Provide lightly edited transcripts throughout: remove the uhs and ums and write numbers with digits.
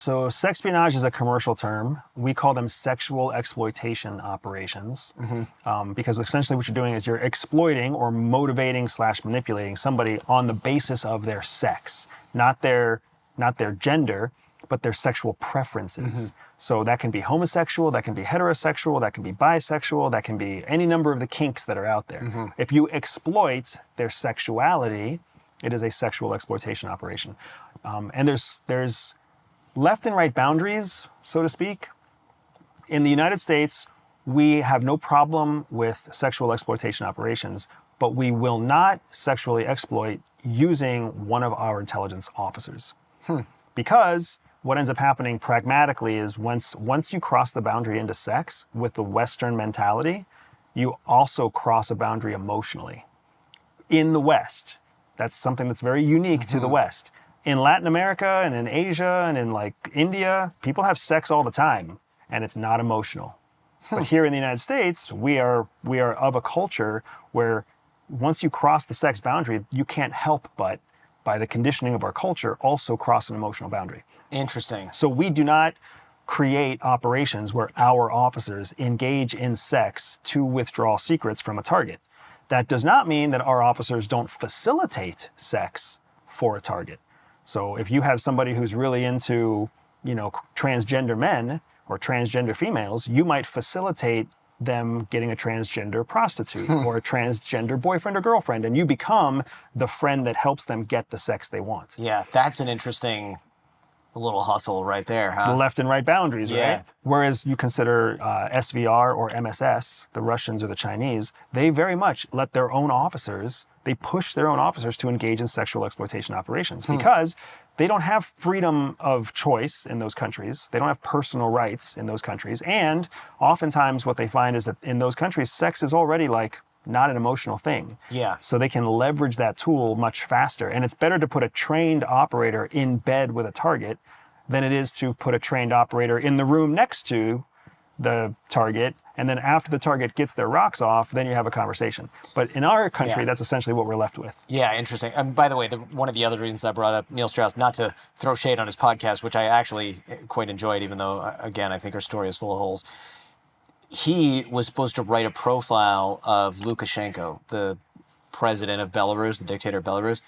So sexpionage is a commercial term. We call them sexual exploitation operations because essentially what you're doing is you're exploiting or motivating / manipulating somebody on the basis of their sex, not their gender, but their sexual preferences. So that can be homosexual, that can be heterosexual, that can be bisexual, that can be any number of the kinks that are out there. If you exploit their sexuality, it is a sexual exploitation operation. And there's left and right boundaries, so to speak. In the United States, we have no problem with sexual exploitation operations, but we will not sexually exploit using one of our intelligence officers. Because what ends up happening pragmatically is once you cross the boundary into sex with the Western mentality, you also cross a boundary emotionally. In the West, that's something that's very unique to the West. In Latin America and in Asia and in like India, people have sex all the time and it's not emotional. But here in the United States, we are of a culture where once you cross the sex boundary, you can't help but, by the conditioning of our culture, also cross an emotional boundary. Interesting. So we do not create operations where our officers engage in sex to withdraw secrets from a target. That does not mean that our officers don't facilitate sex for a target. So if you have somebody who's really into, transgender men or transgender females, you might facilitate them getting a transgender prostitute or a transgender boyfriend or girlfriend, and you become the friend that helps them get the sex they want. Yeah, that's an interesting little hustle right there, huh? The left and right boundaries, Yeah. right? Whereas you consider SVR or MSS, the Russians or the Chinese, they very much let their own officers, they push their own officers to engage in sexual exploitation operations because they don't have freedom of choice in those countries. They don't have personal rights in those countries. And oftentimes what they find is that in those countries, sex is already like not an emotional thing. Yeah. So they can leverage that tool much faster. And it's better to put a trained operator in bed with a target than it is to put a trained operator in the room next to the target. And then after the target gets their rocks off, then you have a conversation. But in our country, that's essentially what we're left with. Yeah, interesting. By the way, one of the other reasons I brought up Neil Strauss, not to throw shade on his podcast, which I actually quite enjoyed, even though, again, I think her story is full of holes. He was supposed to write a profile of Lukashenko, the president of Belarus, the dictator of Belarus,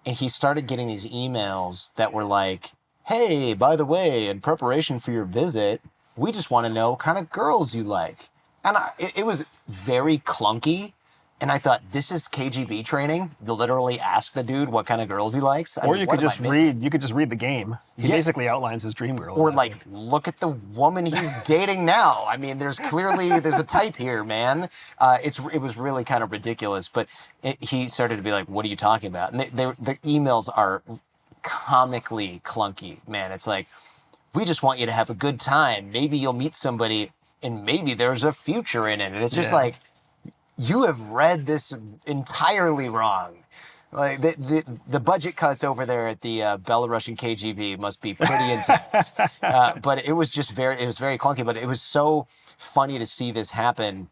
and he started getting these emails that were like, hey, by the way, in preparation for your visit, we just want to know what kind of girls you like. And it was very clunky. And I thought, this is KGB training? You literally ask the dude what kind of girls he likes? Or you could just read the game. He basically outlines his dream girl. Or like, look at the woman he's dating now. I mean, there's a type here, man. It was really kind of ridiculous. But he started to be like, what are you talking about? And the emails are comically clunky, man. It's like, we just want you to have a good time. Maybe you'll meet somebody and maybe there's a future in it. And it's just like, you have read this entirely wrong. Like the budget cuts over there at the Belarusian KGB must be pretty intense. But it was very clunky. But it was so funny to see this happen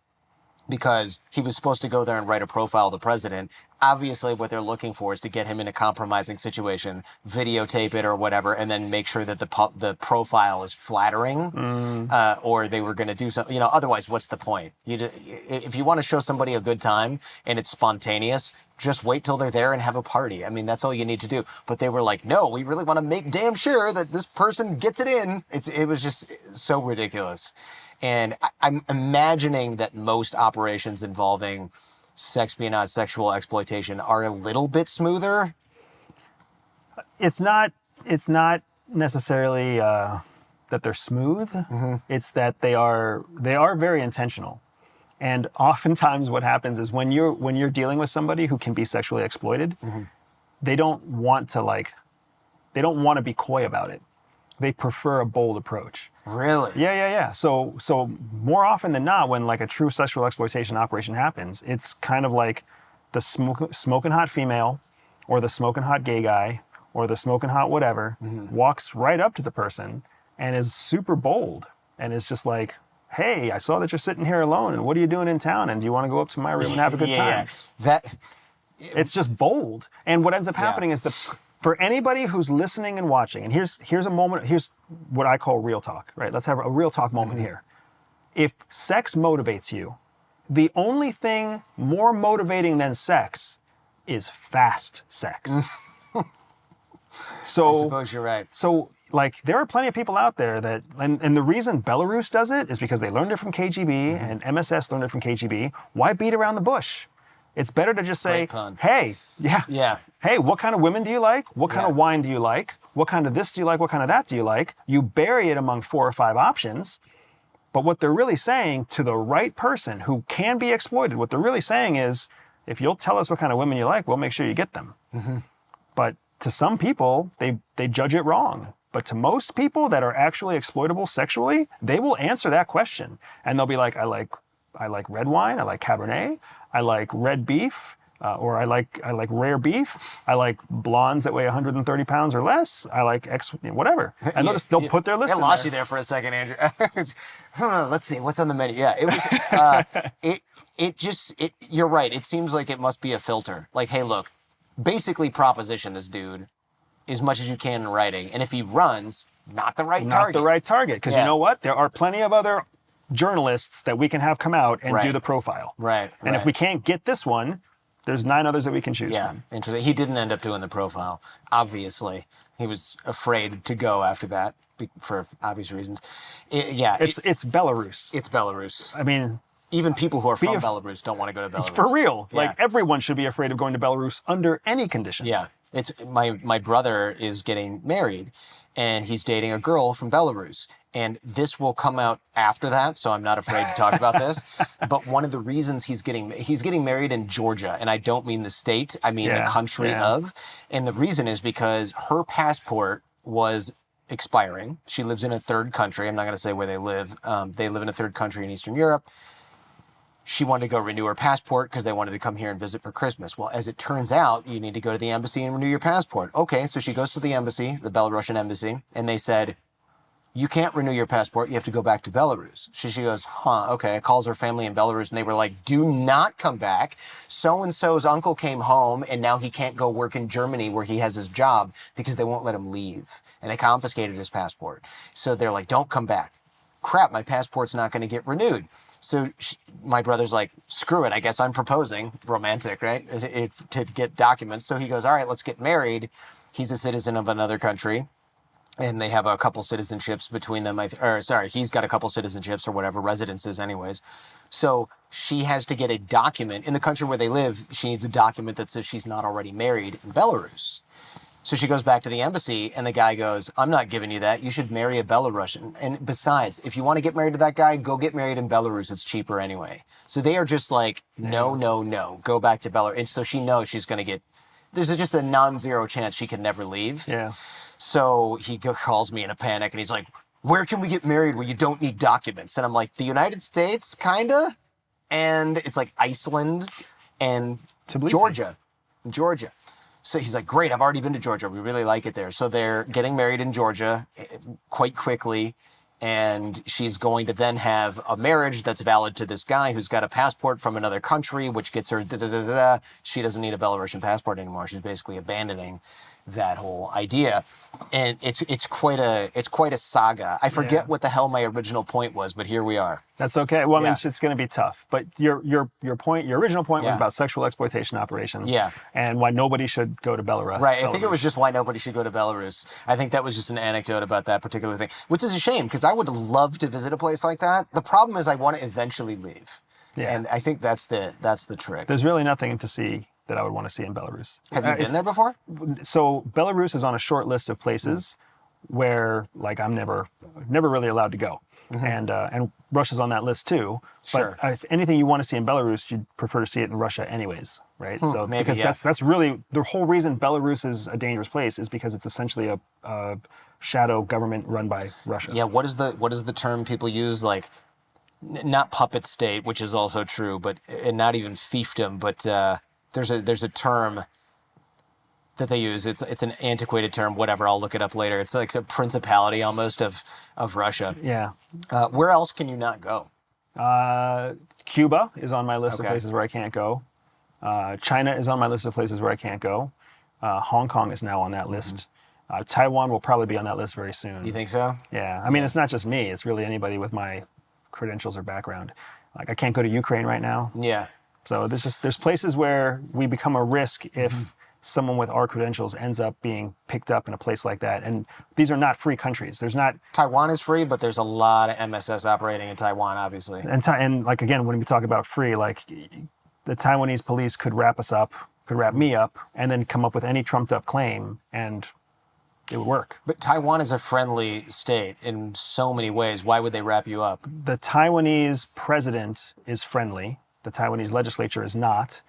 because he was supposed to go there and write a profile of the president. Obviously, what they're looking for is to get him in a compromising situation, videotape it or whatever, and then make sure that the profile is flattering, or they were going to do something. Otherwise, what's the point? If you want to show somebody a good time and it's spontaneous, just wait till they're there and have a party. I mean, that's all you need to do. But they were like, no, we really want to make damn sure that this person gets it in. It was just so ridiculous. And I'm imagining that most operations involving sexpionage, sexual exploitation are a little bit smoother. It's not necessarily that they're smooth. It's that they are very intentional. And oftentimes what happens is when you're dealing with somebody who can be sexually exploited, they don't want to be coy about it. They prefer a bold approach. Really? Yeah. So more often than not, when like a true sexual exploitation operation happens, it's kind of like the smoking hot female or the smoking hot gay guy or the smoking hot whatever walks right up to the person and is super bold and is just like, hey, I saw that you're sitting here alone and what are you doing in town? And do you want to go up to my room and have a good time? It's just bold. And what ends up happening is For anybody who's listening and watching, and here's a moment, here's what I call real talk, right? Let's have a real talk moment here. If sex motivates you, the only thing more motivating than sex is fast sex. So, I suppose you're right. So, like, there are plenty of people out there that, and the reason Belarus does it is because they learned it from KGB and MSS learned it from KGB. Why beat around the bush? It's better to just say, Great pun. hey, Yeah. hey, what kind of women do you like? What kind of wine do you like? What kind of this do you like? What kind of that do you like? You bury it among 4 or 5 options. But what they're really saying to the right person who can be exploited, what they're really saying is, if you'll tell us what kind of women you like, we'll make sure you get them. But to some people, they judge it wrong. But to most people that are actually exploitable sexually, they will answer that question. And they'll be like, I like red wine, I like Cabernet, I like red beef, or I like rare beef, I like blondes that weigh 130 pounds or less, I like whatever. And they'll put their list in I lost there. you there for a second, Andrew. Let's see, what's on the menu? Yeah, it was, you're right. It seems like it must be a filter. Like, hey, look, basically proposition this dude as much as you can in writing. And if he runs, not the right target. Not the right target. Because you know what? There are plenty of other journalists that we can have come out and do the profile. Right. And if we can't get this one, there's 9 others that we can choose Yeah, from. interesting. He didn't end up doing the profile, obviously. He was afraid to go after that for obvious reasons. It's Belarus. It's Belarus. I mean, even people who are from Belarus don't want to go to Belarus. For real. Yeah. Like, everyone should be afraid of going to Belarus under any conditions. Yeah. It's my brother is getting married, and he's dating a girl from Belarus. And this will come out after that, so I'm not afraid to talk about this. But one of the reasons he's getting married in Georgia, and I don't mean the state, I mean the country of. And the reason is because her passport was expiring. She lives in a third country. I'm not going to say where they live. They live in a third country in Eastern Europe. She wanted to go renew her passport because they wanted to come here and visit for Christmas. Well, as it turns out, you need to go to the embassy and renew your passport. Okay, so she goes to the embassy, the Belarusian embassy, and they said, you can't renew your passport. You have to go back to Belarus. She goes, okay. Calls her family in Belarus, and they were like, do not come back. So-and-so's uncle came home, and now he can't go work in Germany where he has his job because they won't let him leave. And they confiscated his passport. So they're like, don't come back. Crap, my passport's not going to get renewed. So my brother's like, screw it, I guess I'm proposing. Romantic, right? To get documents. So he goes, all right, let's get married. He's a citizen of another country, and they have a couple citizenships between them. He's got a couple citizenships or whatever, residences anyways. So she has to get a document. In the country where they live, she needs a document that says she's not already married in Belarus. So she goes back to the embassy, and the guy goes, I'm not giving you that. You should marry a Belarusian. And besides, if you want to get married to that guy, go get married in Belarus. It's cheaper anyway. So they are just like, no. Go back to Belarus. And so she knows she's going to get, there's just a non-zero chance she can never leave. Yeah. So he calls me in a panic, and he's like, where can we get married where you don't need documents? And I'm like, the United States, kinda? And it's like Iceland and Georgia. So he's like, great, I've already been to Georgia. We really like it there. So they're getting married in Georgia quite quickly. And she's going to then have a marriage that's valid to this guy who's got a passport from another country, which gets her da-da-da-da-da. She doesn't need a Belarusian passport anymore. She's basically abandoning that whole idea. And it's quite a saga. I forget what the hell my original point was, but here we are. That's okay. Well, I mean, it's going to be tough. But your original point was about sexual exploitation operations. Yeah. And why nobody should go to Belarus. Right. I think it was just why nobody should go to Belarus. I think that was just an anecdote about that particular thing, which is a shame because I would love to visit a place like that. The problem is I want to eventually leave. Yeah. And I think that's the trick. There's really nothing to see that I would want to see in Belarus. Have you been there before? So Belarus is on a short list of places where, like, I'm never really allowed to go, and Russia's on that list too. Sure. But if anything you want to see in Belarus, you'd prefer to see it in Russia, anyways, right? So maybe, because that's really the whole reason Belarus is a dangerous place is because it's essentially a shadow government run by Russia. Yeah. What is the term people use? Like, not puppet state, which is also true, but and not even fiefdom, but. There's a term that they use. It's an antiquated term. Whatever. I'll look it up later. It's like a principality almost of Russia. Yeah. Where else can you not go? Cuba is on my list of places where I can't go. China is on my list of places where I can't go. Hong Kong is now on that list. Taiwan will probably be on that list very soon. You think so? Yeah. I mean, it's not just me. It's really anybody with my credentials or background. Like, I can't go to Ukraine right now. Yeah. So there's places where we become a risk if someone with our credentials ends up being picked up in a place like that. And these are not free countries. There's not. Taiwan is free, but there's a lot of MSS operating in Taiwan, obviously. And like, again, when we talk about free, like, the Taiwanese police could wrap us up, could wrap me up, and then come up with any trumped up claim, and it would work. But Taiwan is a friendly state in so many ways. Why would they wrap you up? The Taiwanese president is friendly. The Taiwanese legislature is not.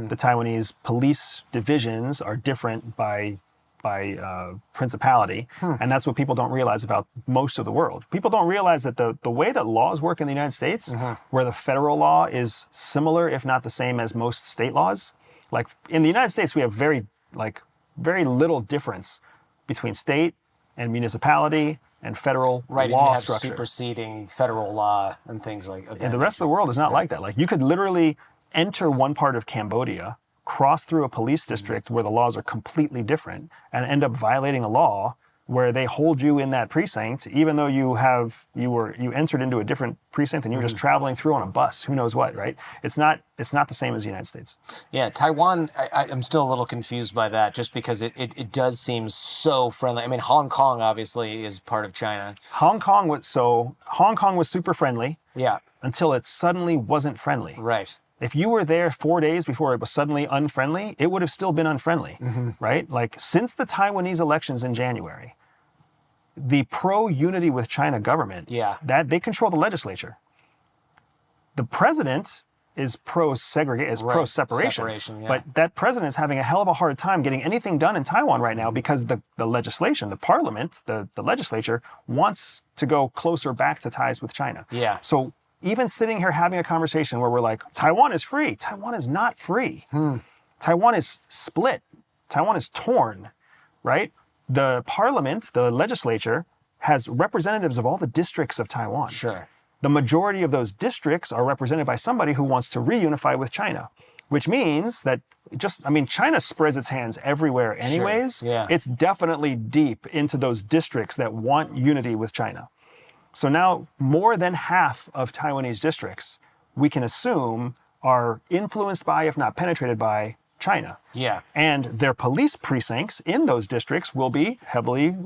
The Taiwanese police divisions are different by principality, and that's what people don't realize about most of the world. People don't realize that the way that laws work in the United States, where the federal law is similar, if not the same as most state laws, like in the United States, we have very little difference between state and municipality and federal Right, law and you have structure. superseding federal law and things like that. And the rest of the world is not like that. Like, you could literally enter one part of Cambodia, cross through a police district where the laws are completely different, and end up violating a law where they hold you in that precinct, even though you entered into a different precinct and you were just traveling through on a bus. Who knows what, right? It's not the same as the United States. Yeah, Taiwan, I'm still a little confused by that, just because it does seem so friendly. I mean, Hong Kong obviously is part of China. Hong Kong was super friendly. Yeah. Until it suddenly wasn't friendly. Right. If you were there 4 days before it was suddenly unfriendly, it would have still been unfriendly, right? Like, since the Taiwanese elections in January, the pro-unity with China government, that they control the legislature. The president is pro-separation, but that president is having a hell of a hard time getting anything done in Taiwan right now because the legislation, the parliament, the legislature wants to go closer back to ties with China. Yeah. So even sitting here having a conversation where we're like, Taiwan is free. Taiwan is not free. Taiwan is split. Taiwan is torn, right? The parliament, the legislature, has representatives of all the districts of Taiwan. Sure. The majority of those districts are represented by somebody who wants to reunify with China, which means that China spreads its hands everywhere anyways. Sure. Yeah. It's definitely deep into those districts that want unity with China. So now more than half of Taiwanese districts, we can assume, are influenced by, if not penetrated by, China. Yeah. And their police precincts in those districts will be heavily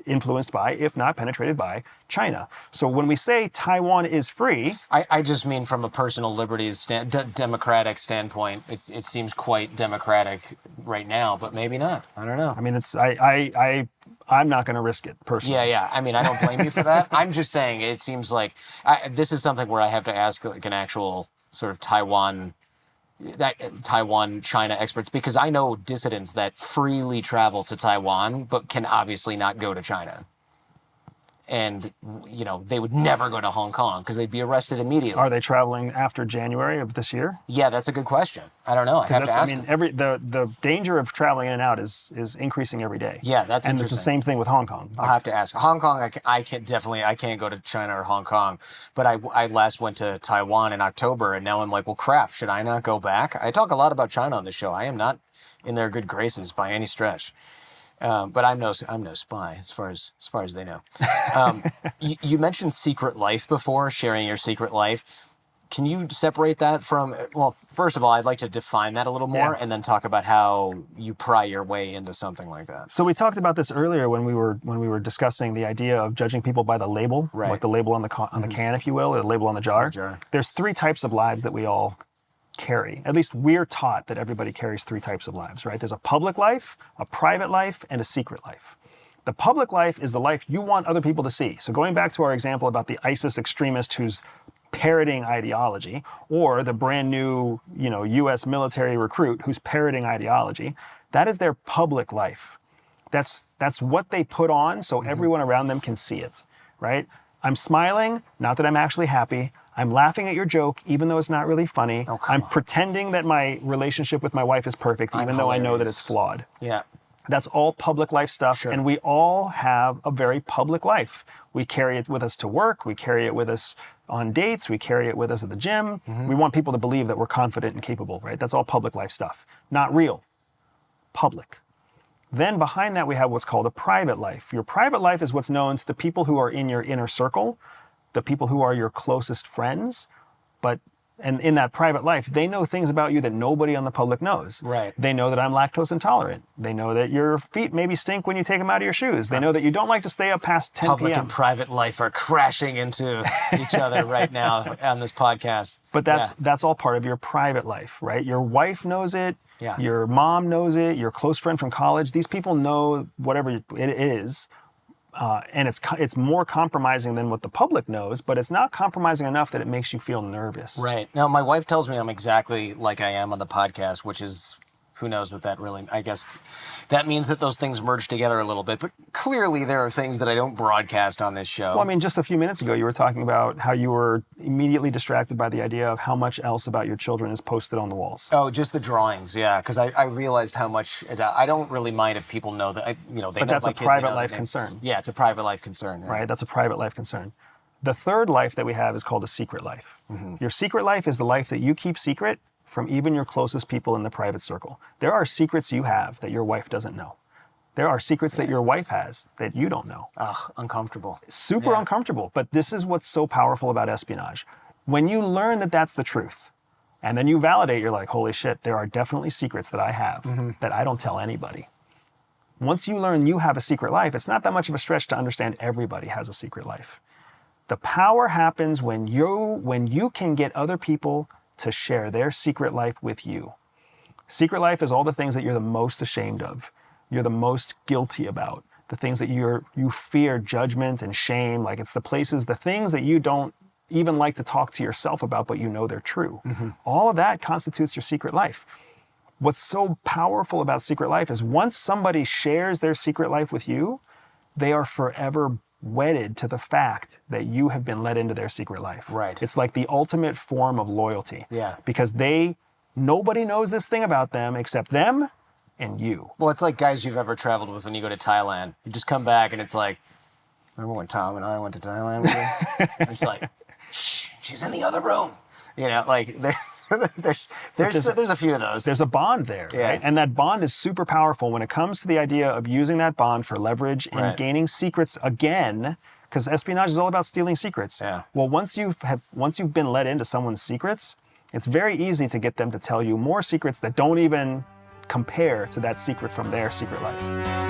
influenced by, if not penetrated by, China. So when we say Taiwan is free... I just mean from a personal liberties democratic standpoint, it seems quite democratic right now, but maybe not. I don't know. I mean, I'm not going to risk it, personally. Yeah. I mean, I don't blame you for that. I'm just saying it seems like this is something where I have to ask like an actual sort of Taiwan-China experts, because I know dissidents that freely travel to Taiwan but can obviously not go to China. And, they would never go to Hong Kong because they'd be arrested immediately. Are they traveling after January of this year? Yeah, that's a good question. I don't know. I have to ask. The danger of traveling in and out is increasing every day. Yeah, that's interesting. And it's the same thing with Hong Kong. I'll have to ask. Hong Kong, I can't go to China or Hong Kong, but I last went to Taiwan in October, and now I'm like, well, crap, should I not go back? I talk a lot about China on the show. I am not in their good graces by any stretch. But I'm no spy as far as they know. You mentioned secret life before, sharing your secret life. Can you separate that from? Well, first of all, I'd like to define that a little more, and then talk about how you pry your way into something like that. So we talked about this earlier when we were discussing the idea of judging people by the label, right? Like the label on the can, if you will, or the label on the jar. There's 3 types of lives that we all carry. At least we're taught that everybody carries 3 types of lives, right? There's a public life, a private life, and a secret life. The public life is the life you want other people to see. So going back to our example about the ISIS extremist who's parroting ideology, or the brand new, U.S. military recruit who's parroting ideology, that is their public life. That's what they put on so everyone around them can see it, right? I'm smiling, not that I'm actually happy. I'm laughing at your joke, even though it's not really funny. I'm pretending that my relationship with my wife is perfect, even though I know that it's flawed. Yeah. That's all public life stuff, and we all have a very public life. We carry it with us to work, we carry it with us on dates, we carry it with us at the gym. We want people to believe that we're confident and capable, right? That's all public life stuff. Not real. Public. Then behind that, we have what's called a private life. Your private life is what's known to the people who are in your inner circle, the people who are your closest friends. And in that private life, they know things about you that nobody on the public knows. Right. They know that I'm lactose intolerant. They know that your feet maybe stink when you take them out of your shoes. They know that you don't like to stay up past 10 Public p.m. and private life are crashing into each other right now on this podcast. But that's all part of your private life, right? Your wife knows it. Yeah. Your mom knows it. Your close friend from college. These people know whatever it is. And it's more compromising than what the public knows, but it's not compromising enough that it makes you feel nervous. Right. Now, my wife tells me I'm exactly like I am on the podcast, which is, who knows what that really, I guess that means that those things merge together a little bit. But clearly there are things that I don't broadcast on this show. Well, I mean, just a few minutes ago, you were talking about how you were immediately distracted by the idea of how much else about your children is posted on the walls. Oh, just the drawings, yeah. Because I realized how much, I don't really mind if people know that, they know But that's my a kids, private life concern. Yeah, it's a private life concern. Yeah. Right? That's a private life concern. The third life that we have is called a secret life. Mm-hmm. Your secret life is the life that you keep secret from even your closest people in the private circle. There are secrets you have that your wife doesn't know. There are secrets that your wife has that you don't know. Ugh, uncomfortable. Super uncomfortable. But this is what's so powerful about espionage. When you learn that that's the truth, and then you validate, you're like, holy shit, there are definitely secrets that I have that I don't tell anybody. Once you learn you have a secret life, it's not that much of a stretch to understand everybody has a secret life. The power happens when you can get other people to share their secret life with you. Secret life is all the things that you're the most ashamed of. You're the most guilty about. The things that you fear judgment and shame. Like it's the things that you don't even like to talk to yourself about, but you know they're true. Mm-hmm. All of that constitutes your secret life. What's so powerful about secret life is once somebody shares their secret life with you, they are forever wedded to the fact that you have been let into their secret life. Right. It's like the ultimate form of loyalty. Yeah. Because nobody knows this thing about them except them and you. Well, it's like guys you've ever traveled with when you go to Thailand. You just come back and it's like, remember when Tom and I went to Thailand with you? And it's like, shh, she's in the other room. Like there's a few of those. There's a bond there, right? And that bond is super powerful when it comes to the idea of using that bond for leverage and gaining secrets again, because espionage is all about stealing secrets. Yeah. Well, once you've been let into someone's secrets, it's very easy to get them to tell you more secrets that don't even compare to that secret from their secret life.